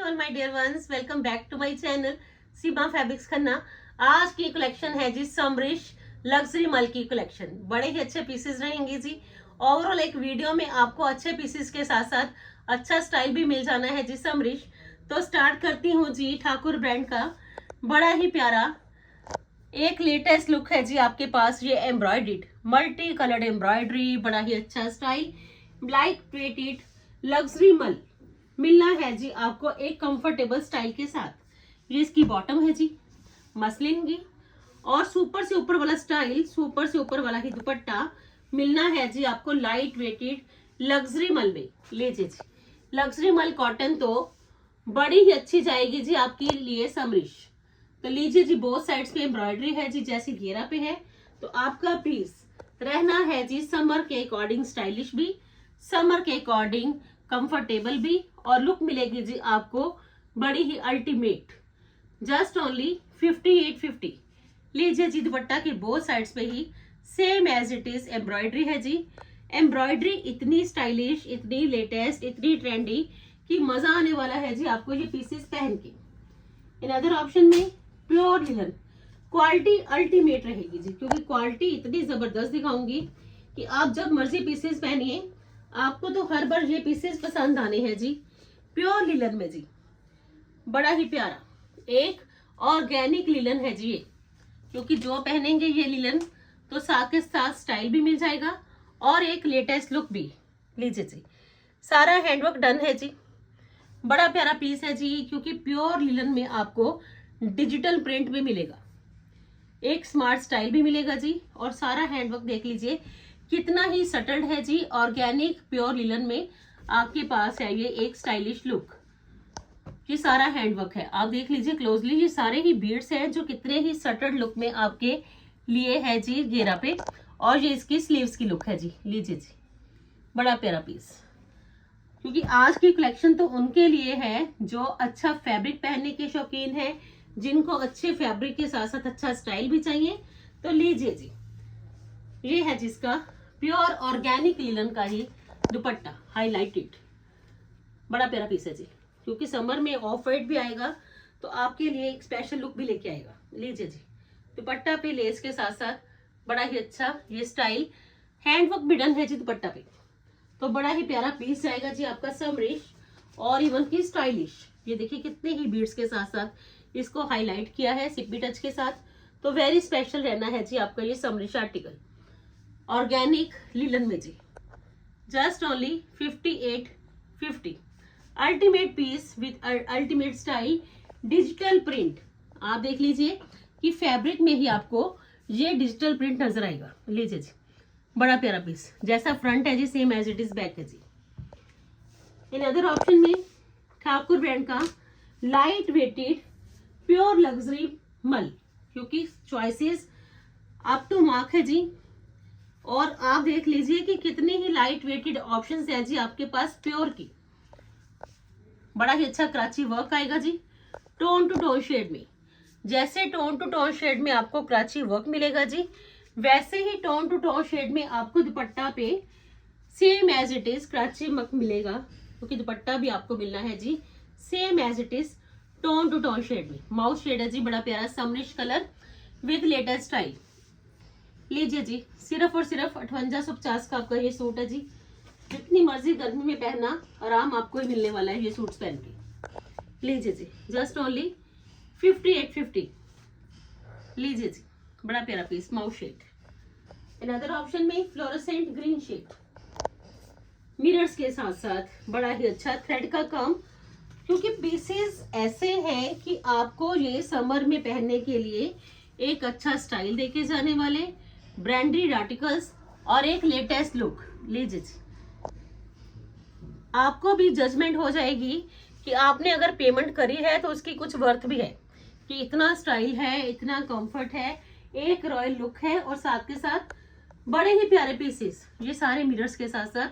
Everyone my dear ones, welcome back to my channel Seema fabrics Khanna. आज की collection है जी summerish luxury मल की कलेक्शन। बड़े ही अच्छे पीसेस रहेंगे जी। ओवरऑल एक वीडियो में आपको अच्छे पीसेस के साथ साथ अच्छा स्टाइल भी मिल जाना है जी समरिश। तो स्टार्ट करती हूँ जी ठाकुर ब्रांड का बड़ा ही प्यारा एक लेटेस्ट लुक है जी आपके पास। ये एम्ब्रॉयडर्ड मल्टी कलर्ड एम्ब्रॉयडरी, बड़ा ही अच्छा स्टाइल, लाइट वेटेड लग्जरी मल मिलना है जी आपको एक कंफर्टेबल स्टाइल के साथ। ये इसकी बॉटम है जी मसलिन की, और सुपर से ऊपर वाला स्टाइल, सुपर से ऊपर वाला ही दुपट्टा मिलना है जी आपको लाइट वेटेड लग्जरी मल में। लीजिए जी, लग्जरी मल कॉटन तो बड़ी ही अच्छी जाएगी जी आपके लिए समरिश। तो लीजिए जी, बोथ साइड्स पे एम्ब्रॉयडरी है जी, जैसे घेरा पे है। तो आपका पीस रहना है जी समर के अकॉर्डिंग स्टाइलिश भी, समर के अकॉर्डिंग कंफर्टेबल भी, और लुक मिलेगी जी आपको बड़ी ही अल्टीमेट। Just only 5850। लीजिए जी, दुपट्टा के बोथ साइड्स पे ही same as it is embroidery है जी। एम्ब्रॉयडरी इतनी स्टाइलिश, इतनी लेटेस्ट, इतनी ट्रेंडी कि मजा आने वाला है जी आपको ये पीसेस पहन के। इन अदर ऑप्शन में प्योर लिनन, क्वालिटी अल्टीमेट रहेगी जी, क्योंकि क्वालिटी इतनी जबरदस्त दिखाऊंगी कि आप जब मर्जी पीसेस पहनिए आपको तो हर बार ये पीसेस पसंद आने हैं जी। प्योर लिनन में जी, बड़ा ही प्यारा एक ऑर्गेनिक लिनन है जी ये, क्योंकि जो पहनेंगे ये लिनन तो साथ के साथ स्टाइल भी मिल जाएगा और एक लेटेस्ट लुक भी। लीजिए जी, सारा हैंडवर्क डन है जी, बड़ा प्यारा पीस है जी, क्योंकि प्योर लिनन में आपको डिजिटल प्रिंट भी मिलेगा, एक स्मार्ट स्टाइल भी मिलेगा जी। और सारा हैंडवर्क देख लीजिए कितना ही सटल्ड है जी। ऑर्गेनिक प्योर लिनन में आपके पास है ये एक स्टाइलिश लुक। ये सारा हैंडवर्क है, आप देख लीजिए क्लोजली, ये सारे ही बीड्स हैं जो कितने ही सटल्ड लुक में आपके लिए है जी घेरा पे। और ये इसकी स्लीव्स की लुक है जी। लीजिए जी, बड़ा प्यारा पीस, क्योंकि आज की कलेक्शन तो उनके लिए है जो अच्छा फैब्रिक पहनने के शौकीन है, जिनको अच्छे फैब्रिक के साथ साथ अच्छा स्टाइल भी चाहिए। तो लीजिए जी, ये है जिसका प्योर ऑर्गेनिक लिनन का ही दुपट्टा हाईलाइटेड, बड़ा प्यारा पीस है जी, क्योंकि समर में ऑफ वाइट भी आएगा तो आपके लिए एक स्पेशल लुक भी लेके आएगा। लीजिए जी, दुपट्टा पे लेस के साथ साथ बड़ा ही अच्छा ये स्टाइल, हैंडवर्क भी डन है जी दुपट्टा पे। तो बड़ा ही प्यारा पीस जाएगा जी आपका समरिश, और इवन की स्टाइलिश। ये देखिए कितने ही बीड्स के साथ साथ इसको हाईलाइट किया है सिप्पी टच के साथ। तो वेरी स्पेशल रहना है जी आपका ये समरिश आर्टिकल ऑर्गेनिक लिनन में जी। Just only 5850। Ultimate piece with ultimate style, digital print. आप देख लीजिए कि फैब्रिक में ही आपको ये डिजिटल प्रिंट नजर आएगा। लीजिए जी, बड़ा प्यारा पीस, जैसा फ्रंट है जी same as it is back है जी। इन अदर ऑप्शन में ठाकुर ब्रांड का लाइट वेटेड प्योर लग्जरी मल, क्योंकि चॉइसेस अप टू मार्क है जी। और आप देख लीजिए कि कितने ही लाइट वेटेड ऑप्शंस है जी आपके पास प्योर की। बड़ा ही अच्छा कराची वर्क आएगा जी, टोन टू टोन शेड में। जैसे टोन टू टोन शेड में आपको कराची वर्क मिलेगा जी, वैसे ही टोन टू टोन शेड में आपको दुपट्टा पे same as it is Karachi work मिलेगा, क्योंकि दुपट्टा भी आपको मिलना है जी same as it is tone to tone shade में। माउथ शेड है जी, बड़ा प्यारा summerish colour with latest style. लीजिए जी, सिर्फ और सिर्फ 5850 का आपका ये सूट है जी। जितनी मर्जी गर्मी में पहनना, आराम आपको ही मिलने वाला है ये सूट पहन के। लीजिए जी, जस्ट ओनली 5850। लीजिए जी, बड़ा प्यारा piece, mauve shade. In other option में फ्लोरोसेंट ग्रीन शेड, मिरर्स के साथ साथ बड़ा ही अच्छा थ्रेड का काम, क्योंकि पीसेस ऐसे हैं कि आपको ये समर में पहनने के लिए एक अच्छा स्टाइल देके जाने वाले ब्रांडेड आर्टिकल्स और एक लेटेस्ट लुक। लीजिए जी, आपको भी जजमेंट हो जाएगी कि आपने अगर पेमेंट करी है तो उसकी कुछ वर्थ भी है, कि इतना स्टाइल है, इतना कंफर्ट है, एक रॉयल लुक है, और साथ के साथ बड़े ही प्यारे पीसेस। ये सारे मिरर्स के साथ साथ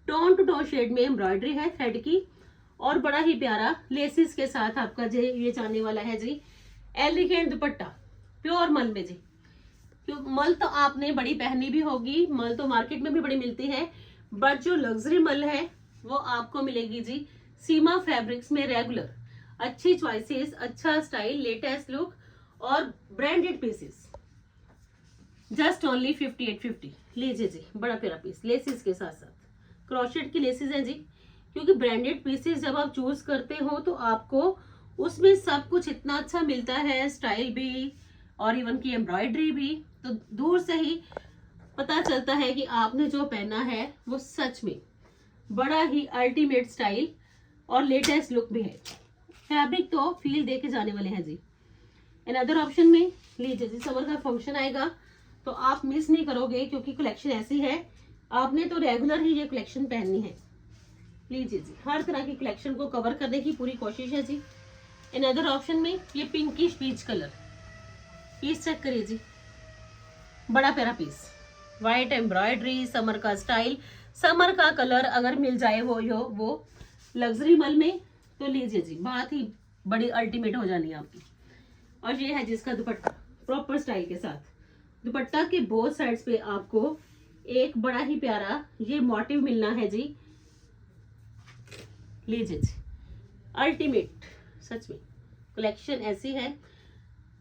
टोन टू टोन शेड में एम्ब्रॉयडरी है थ्रेड की, और बड़ा ही प्यारा लेसिस के साथ आपका ये जाने वाला है जी एलिगेंट दुपट्टा प्योर मल में जी। मल तो आपने बड़ी पहनी भी होगी, मल तो मार्केट में भी बड़ी मिलती है, बट जो लग्जरी मल है वो आपको मिलेगी जी सीमा फैब्रिक्स में रेगुलर। अच्छी चॉइसेस, अच्छा स्टाइल, लेटेस्ट लुक और ब्रांडेड पीसेस। Just only 5850। लीजिए जी, बड़ा प्यारा पीस लेसिस के साथ साथ क्रोशेट की लेसिस है जी। क्योंकि ब्रांडेड पीसेस जब आप चूज करते हो तो आपको उसमें सब कुछ इतना अच्छा मिलता है, स्टाइल भी और इवन की एम्ब्रॉयडरी भी, तो दूर से ही पता चलता है कि आपने जो पहना है वो सच में बड़ा ही अल्टीमेट स्टाइल और लेटेस्ट लुक भी है। फैब्रिक तो फील दे के जाने वाले हैं जी। अनदर ऑप्शन में लीजिए जी, समर का फंक्शन आएगा तो आप मिस नहीं करोगे, क्योंकि कलेक्शन ऐसी है आपने तो रेगुलर ही ये कलेक्शन पहननी है। लीजिए जी, हर तरह की कलेक्शन को कवर करने की पूरी कोशिश है जी। अनदर ऑप्शन में ये pinkish peach colour piece check करिए जी, बड़ा प्यारा पीस, व्हाइट एम्ब्रॉयडरी, समर का स्टाइल, समर का कलर अगर मिल जाए वो लग्जरी मल में तो लीजिए जी, बात ही बड़ी अल्टीमेट हो जानी है आपकी। और ये है जिसका दुपट्टा प्रॉपर स्टाइल के साथ। दुपट्टा के बोथ साइड्स पे आपको एक बड़ा ही प्यारा ये मोटिव मिलना है जी। लीजिए जी, अल्टीमेट सच में कलेक्शन ऐसी है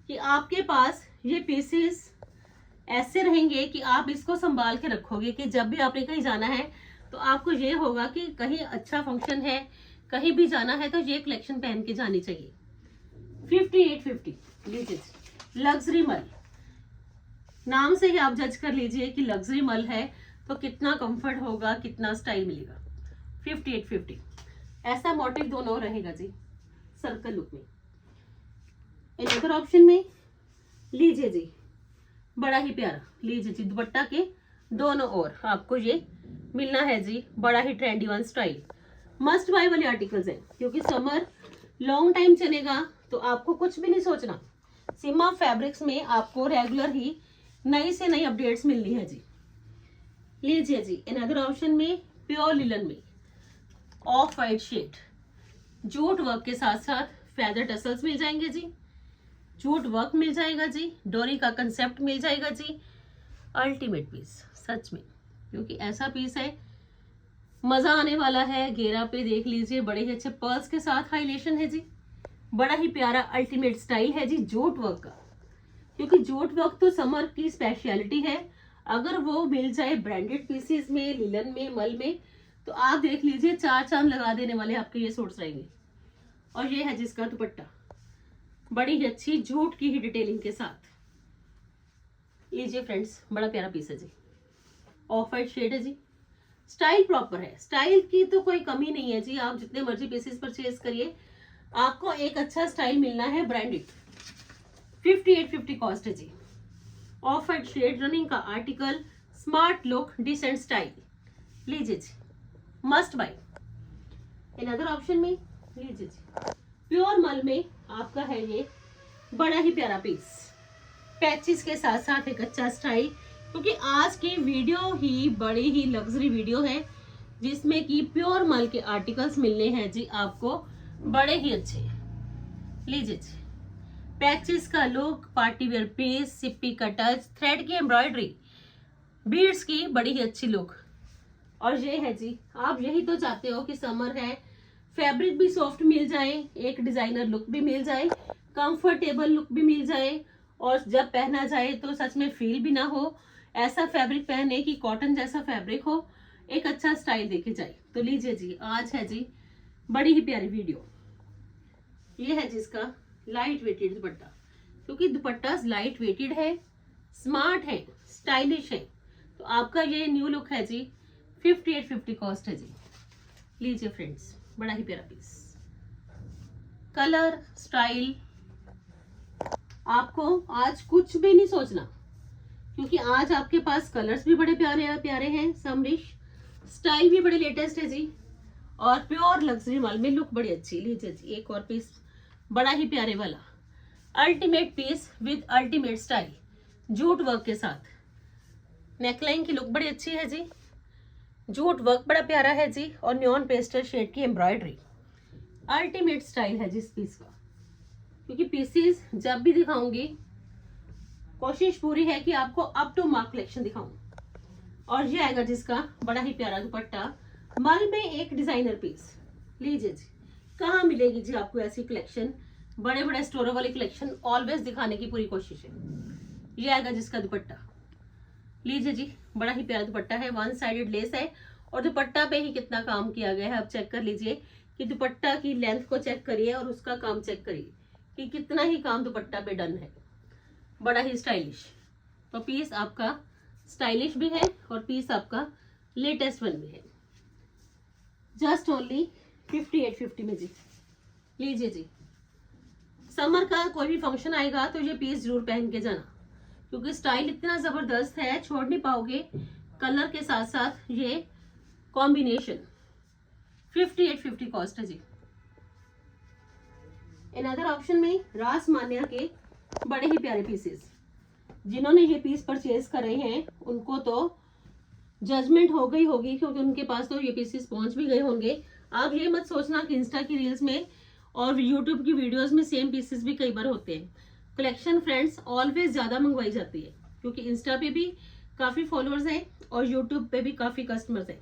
कि आपके पास ये पीसेस ऐसे रहेंगे कि आप इसको संभाल के रखोगे कि जब भी आपने कहीं जाना है तो आपको ये होगा कि कहीं अच्छा फंक्शन है, कहीं भी जाना है तो ये कलेक्शन पहन के जानी चाहिए। 5850। लीजिए, लग्जरी मल, नाम से ही आप जज कर लीजिए कि लग्जरी मल है तो कितना कंफर्ट होगा, कितना स्टाइल मिलेगा। 5850 ऐसा मोटिव दोनों रहेगा जी सर्कल लुक में। अनदर ऑप्शन में लीजिए जी, बड़ा ही प्यारा, लीजिए जी, दुपट्टा के दोनों ओर आपको ये मिलना है जी, बड़ा ही trendy one style. Must buy वाले आर्टिकल्स हैं क्योंकि समर लॉन्ग टाइम चलेगा तो आपको कुछ भी नहीं सोचना। सीमा फैब्रिक्स में आपको रेगुलर ही नई से नई अपडेट्स मिलनी है जी। लीजिए जी, अनदर ऑप्शन में प्योर लिलन में off white shade, jute work के साथ साथ फेदर टसल्स मिल जाएंगे जी, जूट वर्क मिल जाएगा जी, डोरी का कंसेप्ट मिल जाएगा जी। अल्टीमेट पीस सच में, क्योंकि ऐसा पीस है मजा आने वाला है। घेरा पे देख लीजिए, बड़े ही अच्छे पर्ल्स के साथ हाईलाइशन है जी, बड़ा ही प्यारा अल्टीमेट स्टाइल है जी जूट वर्क का। क्योंकि जूट वर्क तो समर की स्पेशलिटी है, अगर वो मिल जाए ब्रांडेड पीसेस में, लिलन में, मल में, तो आप देख लीजिए चार चांद लगा देने वाले आपके ये सूट्स रहेंगे। और ये है जिसका दुपट्टा, बड़ी ही अच्छी जूट की ही डिटेलिंग के साथ। लीजिए फ्रेंड्स, बड़ा प्यारा पीस है जी, ऑफ वाइट शेड है जी, स्टाइल प्रॉपर है, स्टाइल की तो कोई कमी नहीं है जी। आप जितने मर्जी पीसेस परचेज करिए, आपको एक अच्छा स्टाइल मिलना है ब्रांडेड। 5850 कॉस्ट है जी, ऑफ वाइट शेड, रनिंग का article, smart look, decent style. लीजिए जी, मस्ट बाय। अनदर ऑप्शन में लीजिए जी, प्योर मल में आपका है ये बड़ा ही प्यारा पीस, पैचेस के साथ साथ एक अच्छा स्टाइल। क्योंकि आज की वीडियो ही बड़ी ही लग्जरी वीडियो है जिसमें कि प्योर मल के आर्टिकल्स मिलने हैं जी आपको बड़े ही अच्छे। लीजिए जी, पैचेस का लुक, पार्टी वेयर पीस, सिप्पी का टच, थ्रेड की एम्ब्रॉयडरी, बीड्स की बड़ी ही अच्छी लुक। और ये है जी, आप यही तो चाहते हो कि समर है, फैब्रिक भी सॉफ्ट मिल जाए, एक डिजाइनर लुक भी मिल जाए, कंफर्टेबल लुक भी मिल जाए, और जब पहना जाए तो सच में फील भी ना हो, ऐसा फैब्रिक पहने कि कॉटन जैसा फैब्रिक हो, एक अच्छा स्टाइल देखे जाए। तो लीजिए जी, आज है जी बड़ी ही प्यारी वीडियो। ये है जिसका लाइट वेटेड दुपट्टा, क्योंकि दुपट्टा लाइट वेटेड है, स्मार्ट है, स्टाइलिश है, तो आपका ये न्यू लुक है जी। 5850 कॉस्ट है जी। लीजिए फ्रेंड्स, बड़ा ही प्यारा पीस, कलर, स्टाइल, आपको आज कुछ भी नहीं सोचना, क्योंकि आज आपके पास कलर्स भी बड़े प्यारे प्यारे हैं, समरिश, स्टाइल भी बड़े लेटेस्ट है जी, और प्योर लग्जरी माल में लुक बड़ी अच्छी। लीजिए जी, एक और पीस बड़ा ही प्यारे वाला ultimate piece with ultimate style, jute work के साथ। नेकलाइन की लुक बड़ी अच्छी है जी, जूट वर्क बड़ा प्यारा है जी, और न्योन पेस्टल शेड की एम्ब्रॉयडरी, अल्टीमेट स्टाइल है जिस पीस का। क्योंकि पीसेस जब भी दिखाऊंगी कोशिश पूरी है कि आपको अप टू मार्क कलेक्शन दिखाऊं। और ये आएगा जिसका बड़ा ही प्यारा दुपट्टा, मल में एक डिजाइनर पीस। लीजिए जी, कहाँ मिलेगी जी आपको ऐसी कलेक्शन? बड़े बड़े स्टोरों वाली कलेक्शन ऑलवेज दिखाने की पूरी कोशिश है। ये आएगा जिसका दुपट्टा, लीजिए जी, बड़ा ही प्यारा दुपट्टा है, वन साइडेड लेस है और दुपट्टा पे ही कितना काम किया गया है। अब चेक कर लीजिए कि दुपट्टा की लेंथ को चेक करिए और उसका काम चेक करिए कि कितना ही काम दुपट्टा पे डन है, बड़ा ही स्टाइलिश। तो पीस आपका स्टाइलिश भी है और पीस आपका लेटेस्ट वन भी है। जस्ट ओनली 5850 में जी, लीजिए जी। समर का कोई भी फंक्शन आएगा तो ये पीस जरूर पहन के जाना, क्योंकि स्टाइल इतना जबरदस्त है, छोड़ नहीं पाओगे। कलर के साथ साथ ये कॉम्बिनेशन। 5850 कॉस्ट है जी। अनदर ऑप्शन में रास मान्या के बड़े ही प्यारे पीसेस, जिन्होंने ये पीस परचेज करे हैं उनको तो जजमेंट हो गई होगी, क्योंकि उनके पास तो ये पीसेस पहुंच भी गए होंगे। आप ये मत सोचना कि इंस्टा की रील्स में और यूट्यूब की वीडियोस में सेम पीसेस भी कई बार होते हैं। कलेक्शन फ्रेंड्स ऑलवेज ज़्यादा मंगवाई जाती है, क्योंकि इंस्टा पे भी काफ़ी फॉलोअर्स हैं और यूट्यूब पे भी काफ़ी कस्टमर्स हैं,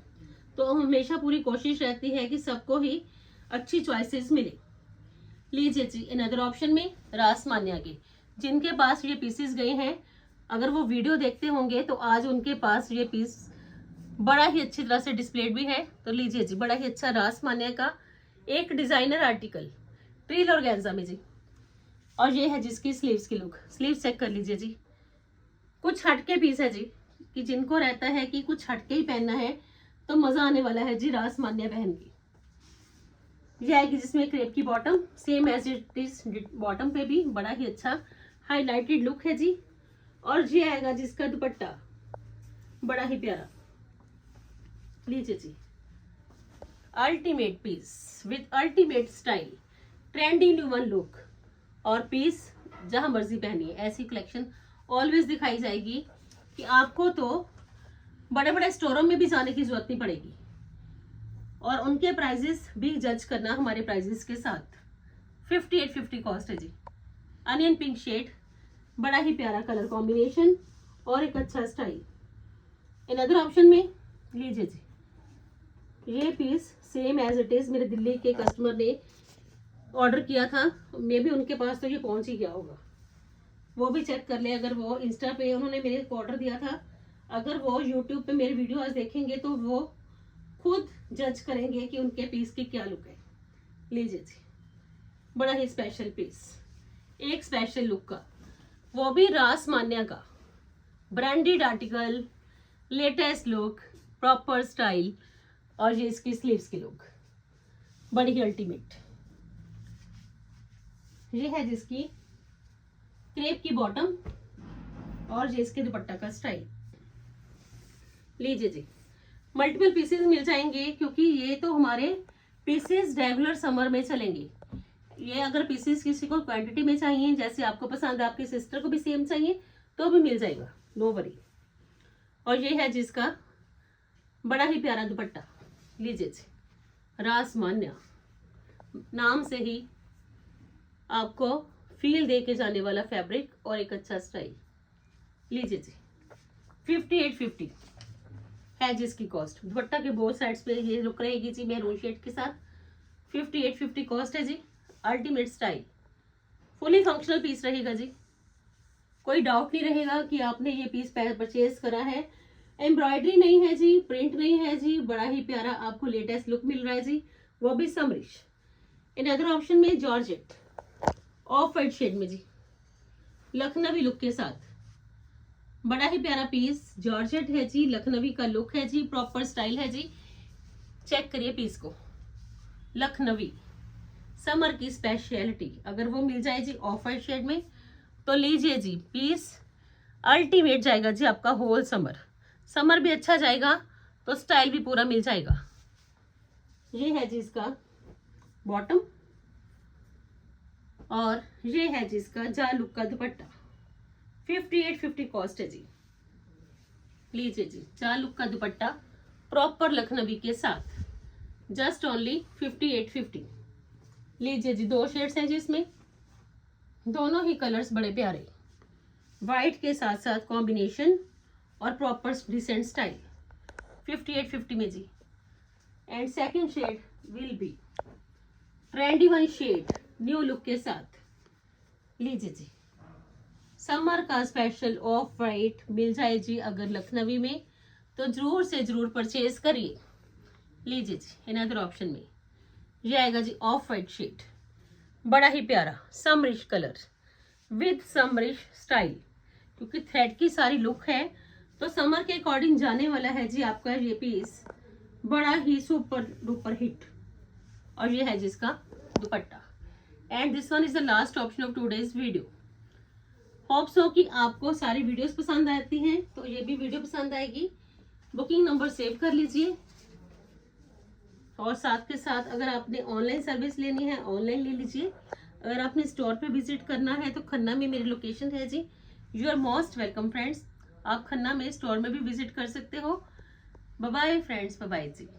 तो हमेशा पूरी कोशिश रहती है कि सबको ही अच्छी चॉइसेस मिले। लीजिए जी, अनदर ऑप्शन में रास मान्या के, जिनके पास ये पीसेस गए हैं, अगर वो वीडियो देखते होंगे तो आज उनके पास ये पीस बड़ा ही अच्छी तरह से डिस्प्लेड भी है। तो लीजिए जी, बड़ा ही अच्छा रास मान्या का एक डिजाइनर आर्टिकल ट्रिल ऑर्गेन्जा में जी। और ये है जिसकी स्लीव्स की लुक, स्लीव्स चेक कर लीजिए जी। कुछ हटके पीस है जी, कि जिनको रहता है कि कुछ हटके ही पहनना है तो मजा आने वाला है जी रास मान्या पहन की। ये आएगी जिसमें क्रेप की bottom, same as it is bottom पे भी बड़ा ही अच्छा हाईलाइटेड लुक है जी। और ये आएगा जिसका दुपट्टा, बड़ा ही प्यारा, लीजिए जी। Ultimate piece with ultimate style, trendy new one look, और पीस जहां मर्जी पहनिए। ऐसी कलेक्शन ऑलवेज दिखाई जाएगी कि आपको तो बड़े बड़े स्टोरों में भी जाने की जरूरत नहीं पड़ेगी, और उनके प्राइजेस भी जज करना हमारे प्राइजेस के साथ। 5850 कॉस्ट है जी। अनियन पिंक शेड, बड़ा ही प्यारा कलर कॉम्बिनेशन और एक अच्छा स्टाइल। अनदर ऑप्शन में लीजिए जी, ये piece same as it is मेरे दिल्ली के कस्टमर ने ऑर्डर किया था, मे भी उनके पास तो ये पहुंच ही गया होगा, वो भी चेक कर ले। अगर वो इंस्टा पे उन्होंने मेरे को ऑर्डर दिया था, अगर वो यूट्यूब पे मेरे वीडियोस देखेंगे तो वो खुद जज करेंगे कि उनके पीस की क्या लुक है। लीजिए जी, बड़ा ही स्पेशल पीस, एक स्पेशल लुक का, वो भी रास मान्या का, branded article, latest look, proper style, और ये इसकी स्लीव्स की लुक बड़ी ही अल्टीमेट। ये है जिसकी क्रेप की बॉटम और ये इसके दुपट्टा का स्टाइल। लीजिए जी, मल्टीपल पीसेस मिल जाएंगे, क्योंकि ये तो हमारे पीसेस रेगुलर समर में चलेंगे। ये अगर पीसेस किसी को क्वांटिटी में चाहिए, जैसे आपको पसंद है, आपकी सिस्टर को भी सेम चाहिए तो भी मिल जाएगा, नो वरी। और ये है जिसका बड़ा ही प्यारा दुपट्टा, लीजिए जी, रास मान्या, नाम से ही आपको फील दे के जाने वाला फैब्रिक और एक अच्छा स्टाइल। लीजिए जी, 5850 है जिसकी कॉस्ट। दुपट्टा के बोथ साइड्स पे ये लुक रहेगी जी मैरून शेड के साथ। 5850 कॉस्ट है जी। Ultimate style, fully functional piece रहेगा जी, कोई डाउट नहीं रहेगा कि आपने ये पीस परचेज करा है। एम्ब्रॉयडरी नहीं है जी, प्रिंट नहीं है जी, बड़ा ही प्यारा आपको लेटेस्ट लुक मिल रहा है जी, वो भी समरिश। इन अदर ऑप्शन में जॉर्जेट ऑफ वाइट शेड में जी, लखनवी लुक के साथ, बड़ा ही प्यारा पीस, जॉर्जेट है जी, लखनवी का लुक है जी, प्रॉपर स्टाइल है जी। चेक करिए पीस को, लखनवी समर की स्पेशलिटी, अगर वो मिल जाए जी ऑफ वाइट शेड में तो लीजिए जी, पीस अल्टीमेट जाएगा जी आपका होल समर। समर भी अच्छा जाएगा तो स्टाइल भी पूरा मिल जाएगा। ये है जी इसका बॉटम और ये है जी इसका जा लुक का दुपट्टा। 5850 कॉस्ट है जी। लीजिए जी, जा लुक का दुपट्टा प्रॉपर लखनवी के साथ, जस्ट ओनली 5850। लीजिए जी, दो शेड्स हैं जी इसमें, दोनों ही कलर्स बड़े प्यारे, वाइट के साथ साथ कॉम्बिनेशन और प्रॉपर डिसेंट स्टाइल। 5850 में जी। And second shade will be trendy one shade new look के साथ। लीजिए जी, समर का स्पेशल ऑफ वाइट मिल जाए जी अगर लखनवी में तो जरूर से जरूर परचेज करिए। लीजिए जी, अनदर ऑप्शन में ये आएगा जी ऑफ वाइट शेड, बड़ा ही प्यारा summerish colour with summerish style, क्योंकि थ्रेड की सारी लुक है तो समर के अकॉर्डिंग जाने वाला है जी आपका ये पीस, बड़ा ही सुपर डुपर हिट। और ये है जिसका दुपट्टा। And this one is the last option of today's video. Hope so कि आपको सारी वीडियोस पसंद आती हैं, तो ये भी वीडियो पसंद आएगी। बुकिंग नंबर सेव कर लीजिए, और साथ के साथ अगर आपने ऑनलाइन सर्विस लेनी है ऑनलाइन ले लीजिए। अगर आपने स्टोर पे विजिट करना है तो खन्ना में मेरी लोकेशन है जी। You are most welcome friends, आप खन्ना में स्टोर में भी विजिट कर सकते हो। Bye bye friends, bye bye जी।